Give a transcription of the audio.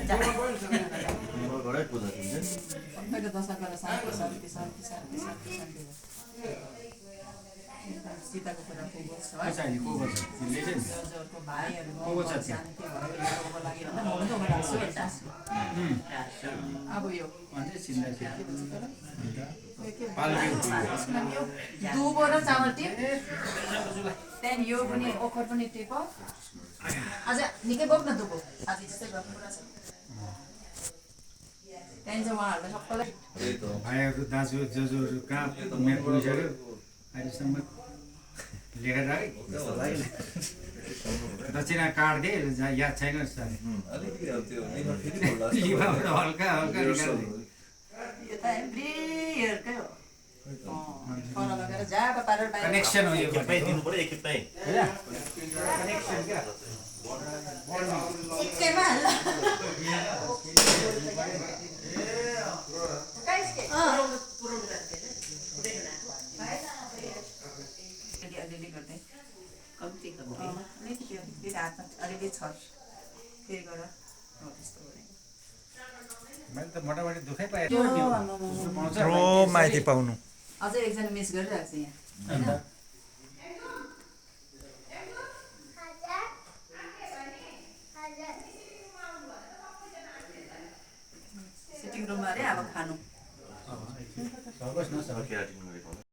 घरै पूजा दिन्छ सबैको दशा गरेर शान्ति शान्ति शान्ति शान्ति शान्ति शान्ति सीताको कुरा पुगोस् है जोजोको भाइहरू शान्ति भयो योको लागि म पनि त राख्छु अब यो दुबो र चामल टिप त्यहाँदेखि यो पनि ओखर पनि टिप आज निकै बोक्न दुबो आज त्यस्तै गर्नु कुरा छ त्यहाँदेखि चाहिँ उहाँहरूलाई सबैलाई भाइहरू दाजु जोजोहरू कहाँ उमेर पुगिसक्यो अहिलेसम्म लेखेर है दक्षिणा कार्ड दे याद छैन लिभाबाट हल्का हल्का निकाल्दै यो त एभ्री इयरकै हो फल लगेर जाको पारेर बाहिर कनेक्सन हो यो एकैमै दिनु पर्यो एकैमै कनेक्सन क्या एकैमा हाल्ला अलिअलि गर्दै कम्ती कम्ती अलिकति हातमा अलिअलि छ फेरि गर त्यस्तो मैले त मोटामोटी दुःखै पाएँ माइती पाउनु अझै एकजना मिस गरिरहेको छ यहाँ सिटिङ रुममा अरे अब खानु सकोस् न केराटिन गरेको